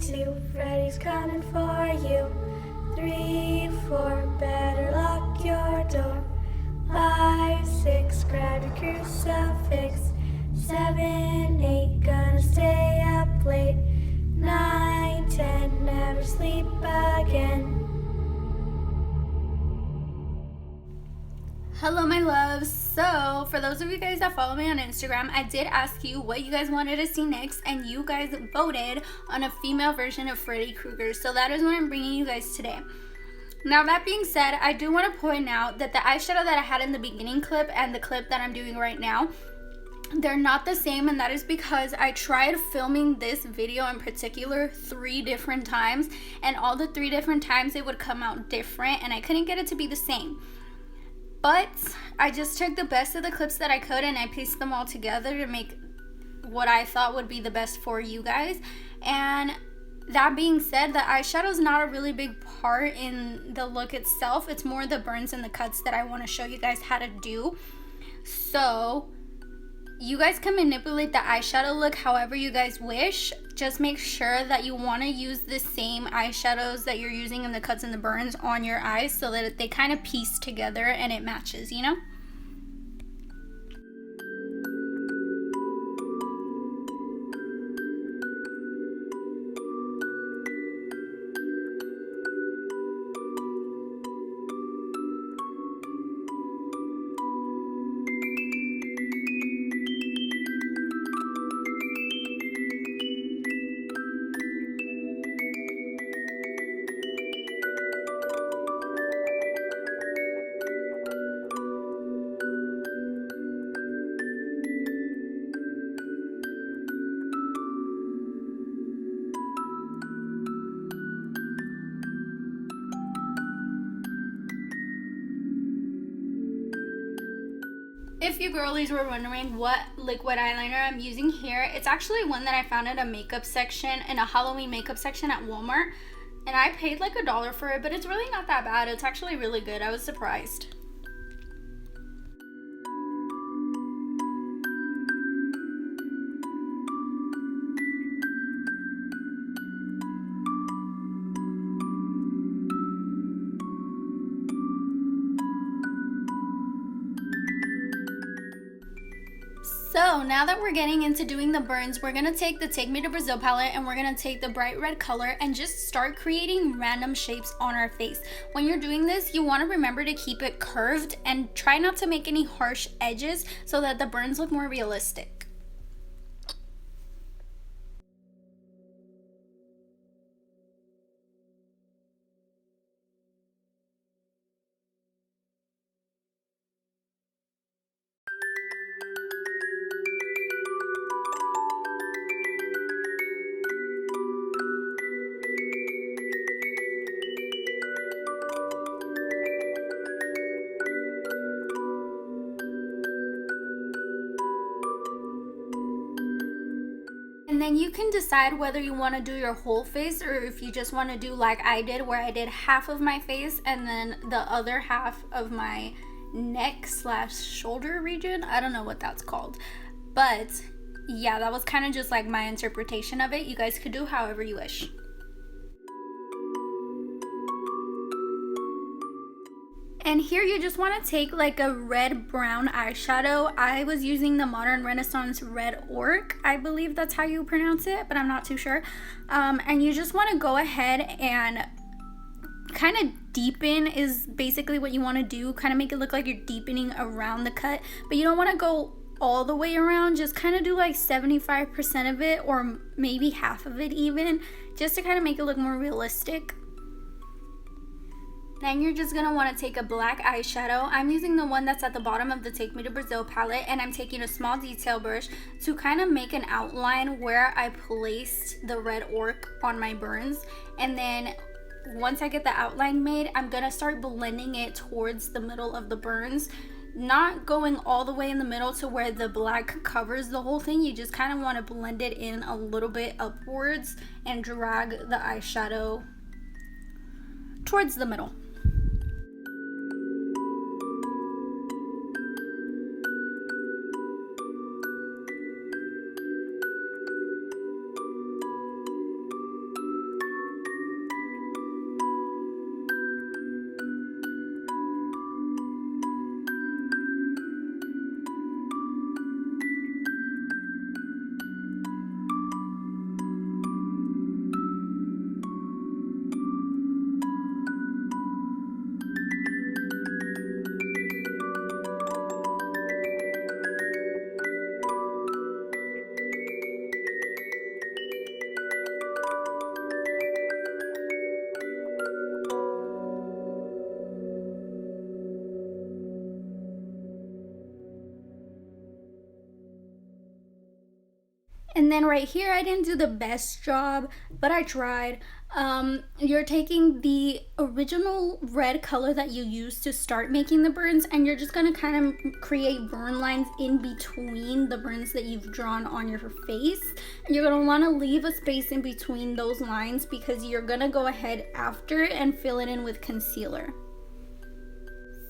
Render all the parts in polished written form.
2, Freddy's coming for you. 3, 4, better lock your door. 5, 6, grab your crucifix. 7, 8, gonna stay up late. 9, 10, never sleep again. Hello my loves. So for those of you guys that follow me on Instagram, I did ask you what you guys wanted to see next, and you guys voted on a female version of Freddy Kuegar. So that is what I'm bringing you guys today. Now that being said, I do want to point out that the eyeshadow that I had in the beginning clip and the clip that I'm doing right now, they're not the same, and that is because I tried filming this video in particular 3 different times, and all the 3 different times it would come out different and I couldn't get it to be the same. But I just took the best of the clips that I could and I pieced them all together to make what I thought would be the best for you guys. And that being said, the eyeshadow is not a really big part in the look itself. It's more the burns and the cuts that I want to show you guys how to do. So you guys can manipulate the eyeshadow look however you guys wish. Just make sure that you want to use the same eyeshadows that you're using in the cuts and the burns on your eyes so that they kind of piece together and it matches, you know? If you girlies were wondering what liquid eyeliner I'm using here, it's actually one that I found in a makeup section, in a Halloween makeup section at Walmart. And I paid like $1 for it, but it's really not that bad. It's actually really good. I was surprised. So now that we're getting into doing the burns, we're gonna take the Take Me to Brazil palette and we're gonna take the bright red color and just start creating random shapes on our face. When you're doing this, you wanna remember to keep it curved and try not to make any harsh edges so that the burns look more realistic. And then you can decide whether you want to do your whole face or if you just want to do like I did, where I did half of my face and then the other half of my neck/shoulder region. I don't know what that's called, but yeah, that was kind of just like my interpretation of it. You guys could do however you wish. And here you just want to take like a red brown eyeshadow. I was using the Modern Renaissance Red Orc. I believe that's how you pronounce it, but I'm not too sure. And you just want to go ahead and kind of deepen is basically what you want to do. Kind of make it look like you're deepening around the cut, but you don't want to go all the way around. Just kind of do like 75% of it, or maybe half of it even, just to kind of make it look more realistic. Then you're just going to want to take a black eyeshadow. I'm using the one that's at the bottom of the Take Me to Brazil palette, and I'm taking a small detail brush to kind of make an outline where I placed the red orc on my burns. And then once I get the outline made, I'm going to start blending it towards the middle of the burns. Not going all the way in the middle to where the black covers the whole thing. You just kind of want to blend it in a little bit upwards and drag the eyeshadow towards the middle. then right here, I didn't do the best job, but I tried. You're taking the original red color that you used to start making the burns, and you're just gonna kind of create burn lines in between the burns that you've drawn on your face. And you're gonna wanna leave a space in between those lines because you're gonna go ahead after and fill it in with concealer.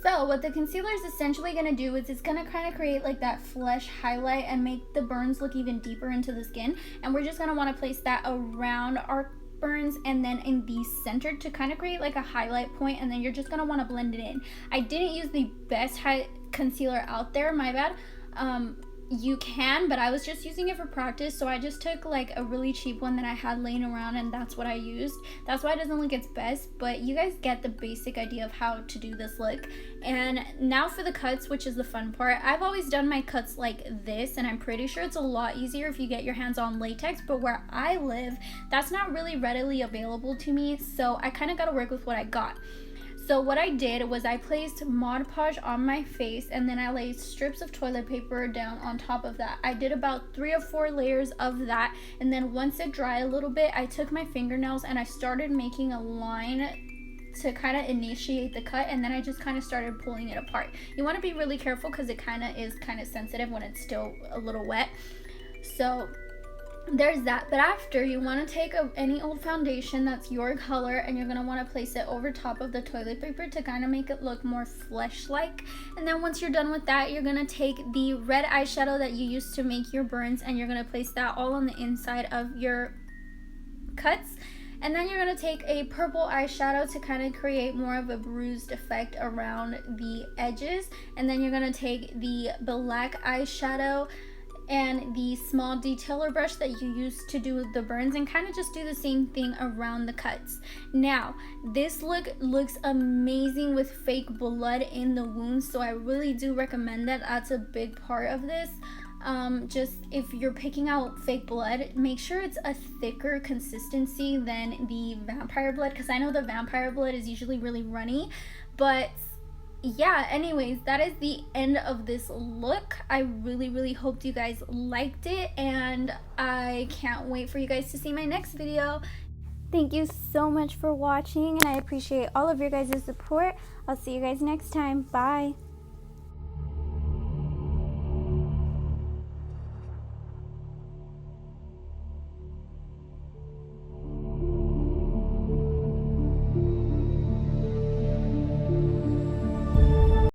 So what the concealer is essentially going to do is it's going to kind of create like that flesh highlight and make the burns look even deeper into the skin. And we're just going to want to place that around our burns and then in the center to kind of create like a highlight point, and then you're just going to want to blend it in. I didn't use the best concealer out there, my bad. You can, but I was just using it for practice, so I just took like a really cheap one that I had laying around, and that's what I used. That's why it doesn't look its best, but you guys get the basic idea of how to do this look. And now for the cuts, which is the fun part. I've always done my cuts like this, and I'm pretty sure it's a lot easier if you get your hands on latex, but where I live, that's not really readily available to me, so I kind of got to work with what I got. So what I did was I placed Mod Podge on my face, and then I laid strips of toilet paper down on top of that. I did about 3 or 4 layers of that, and then once it dried a little bit, I took my fingernails and I started making a line to kind of initiate the cut, and then I just kind of started pulling it apart. You want to be really careful because it kind of is kind of sensitive when it's still a little wet. So there's that. But after, you want to take any old foundation that's your color, and you're going to want to place it over top of the toilet paper to kind of make it look more flesh-like. And then once you're done with that, you're going to take the red eyeshadow that you used to make your burns, and you're going to place that all on the inside of your cuts. And then you're going to take a purple eyeshadow to kind of create more of a bruised effect around the edges. And then you're going to take the black eyeshadow and the small detailer brush that you used to do the burns, and kind of just do the same thing around the cuts. Now, this look looks amazing with fake blood in the wounds, so I really do recommend that. That's a big part of this. Just if you're picking out fake blood, make sure it's a thicker consistency than the vampire blood, because I know the vampire blood is usually really runny. But yeah, anyways, that is the end of this look. I really hoped you guys liked it, and I can't wait for you guys to see my next video. Thank you so much for watching, and I appreciate all of your guys' support. I'll see you guys next time. Bye.